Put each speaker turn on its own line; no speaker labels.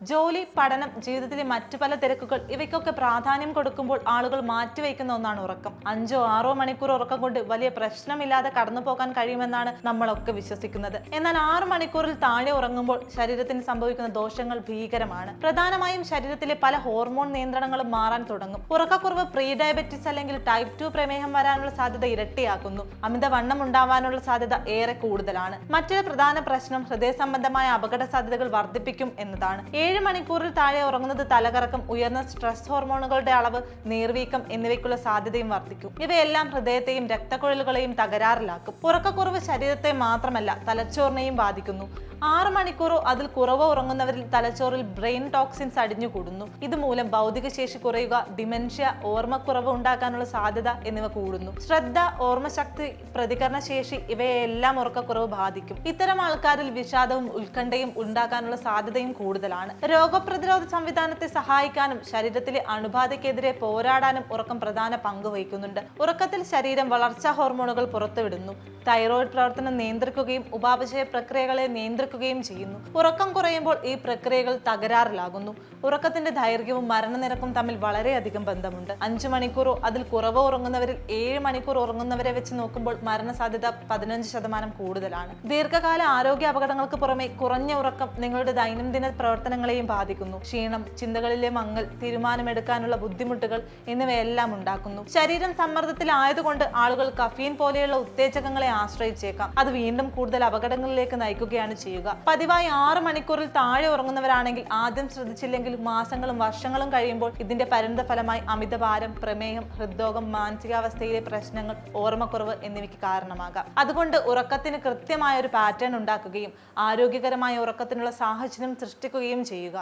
ജോലി, പഠനം, ജീവിതത്തിലെ മറ്റു പല തിരക്കുകൾ ഇവയ്ക്കൊക്കെ പ്രാധാന്യം കൊടുക്കുമ്പോൾ ആളുകൾ മാറ്റിവെക്കുന്ന ഒന്നാണ് ഉറക്കം. 5-6 മണിക്കൂർ ഉറക്കം കൊണ്ട് വലിയ പ്രശ്നമില്ലാതെ കടന്നു പോകാൻ കഴിയുമെന്നാണ് നമ്മളൊക്കെ വിശ്വസിക്കുന്നത്. എന്നാൽ 6 മണിക്കൂറിൽ താഴെ ഉറങ്ങുമ്പോൾ ശരീരത്തിന് സംഭവിക്കുന്ന ദോഷങ്ങൾ ഭീകരമാണ്. പ്രധാനമായും ശരീരത്തിലെ പല ഹോർമോൺ നിയന്ത്രണങ്ങളും മാറാൻ തുടങ്ങും. ഉറക്കക്കുറവ് പ്രീ ഡയബറ്റിസ് അല്ലെങ്കിൽ ടൈപ്പ് 2 പ്രമേഹം വരാനുള്ള സാധ്യത ഇരട്ടിയാക്കുന്നു. അമിതവണ്ണം ഉണ്ടാവാനുള്ള സാധ്യത ഏറെ കൂടുതലാണ്. മറ്റൊരു പ്രധാന പ്രശ്നം ഹൃദയ സംബന്ധമായ അപകട സാധ്യതകൾ വർദ്ധിപ്പിക്കും എന്നതാണ്. 7 മണിക്കൂറിൽ താഴെ ഉറങ്ങുന്നത് തലകറക്കം, ഉയർന്ന സ്ട്രെസ് ഹോർമോണുകളുടെ അളവ്, നീർവീക്കം എന്നിവയ്ക്കുള്ള സാധ്യതയും വർദ്ധിക്കും. ഇവയെല്ലാം ഹൃദയത്തെയും രക്തക്കുഴലുകളെയും തകരാറിലാക്കും. ഉറക്കക്കുറവ് ശരീരത്തെ മാത്രമല്ല തലച്ചോറിനെയും ബാധിക്കുന്നു. 6 മണിക്കൂറോ അതിൽ കുറവോ ഉറങ്ങുന്നവരിൽ തലച്ചോറിൽ ബ്രെയിൻ ടോക്സിൻസ് അടിഞ്ഞുകൂടുന്നു. ഇതുമൂലം ഭൗതിക ശേഷി കുറയുക, ഡിമെൻഷ്യ, ഓർമ്മക്കുറവ് ഉണ്ടാക്കാനുള്ള സാധ്യത എന്നിവ കൂടുന്നു. ശ്രദ്ധ, ഓർമ്മശക്തി, പ്രതികരണശേഷി ഇവയെല്ലാം ഉറക്കക്കുറവ് ബാധിക്കും. ഇത്തരം ആൾക്കാരിൽ വിഷാദവും ഉത്കണ്ഠയും ഉണ്ടാക്കാനുള്ള സാധ്യതയും കൂടുതലാണ്. രോഗപ്രതിരോധ സംവിധാനത്തെ സഹായിക്കാനും ശരീരത്തിലെ അണുബാധയ്ക്കെതിരെ പോരാടാനും ഉറക്കം പ്രധാന പങ്ക് വഹിക്കുന്നുണ്ട്. ഉറക്കത്തിൽ ശരീരം വളർച്ചാ ഹോർമോണുകൾ പുറത്തുവിടുന്നു. തൈറോയ്ഡ് പ്രവർത്തനം നിയന്ത്രിക്കുകയും ഉപാപചയ പ്രക്രിയകളെ നിയന്ത്രിക്കുകയും ചെയ്യുന്നു. ഉറക്കം കുറയുമ്പോൾ ഈ പ്രക്രിയകൾ തകരാറിലാകുന്നു. ഉറക്കത്തിന്റെ ദൈർഘ്യവും മരണനിരക്കും തമ്മിൽ വളരെയധികം ബന്ധമുണ്ട്. 5 മണിക്കൂറോ അതിൽ കുറവോ ഉറങ്ങുന്നവരിൽ 7 മണിക്കൂർ ഉറങ്ങുന്നവരെ വെച്ച് നോക്കുമ്പോൾ മരണസാധ്യത 15% കൂടുതലാണ്. ദീർഘകാല ആരോഗ്യ അപകടങ്ങൾക്ക് പുറമെ കുറഞ്ഞ ഉറക്കം നിങ്ങളുടെ ദൈനംദിന പ്രവർത്തനങ്ങളെയും ബാധിക്കുന്നു. ക്ഷീണം, ചിന്തകളിലെ മങ്ങൽ, തീരുമാനമെടുക്കാനുള്ള ബുദ്ധിമുട്ടുകൾ എന്നിവയെല്ലാം ഉണ്ടാക്കുന്നു. ശരീരം സമ്മർദ്ദത്തിലായതുകൊണ്ട് ആളുകൾ കഫീൻ പോലെയുള്ള ഉത്തേജകങ്ങളെ ആശ്രയിച്ചേക്കാം. അത് വീണ്ടും കൂടുതൽ അപകടങ്ങളിലേക്ക് നയിക്കുകയാണ് ചെയ്യുക. പതിവായി 6 മണിക്കൂറിൽ താഴെ ഉറങ്ങുന്നവരാണെങ്കിൽ ആദ്യം ശ്രദ്ധിച്ചില്ലെങ്കിൽ മാസങ്ങളും വർഷങ്ങളും കഴിയുമ്പോൾ ഇതിന്റെ പരിണിതഫലമായി അമിതഭാരം, പ്രമേഹം, ഹൃദ്രോഗം, മാനസികാവസ്ഥയിലെ പ്രശ്നങ്ങൾ, ഓർമ്മക്കുറവ് എന്നിവയ്ക്ക് കാരണമാകാം. അതുകൊണ്ട് ഉറക്കത്തിന് കൃത്യമായ ഒരു പാറ്റേൺ ഉണ്ടാക്കുകയും ആരോഗ്യകരമായ ഉറക്കത്തിനുള്ള സാഹചര്യം സൃഷ്ടിക്കുകയും ചെയ്യുക.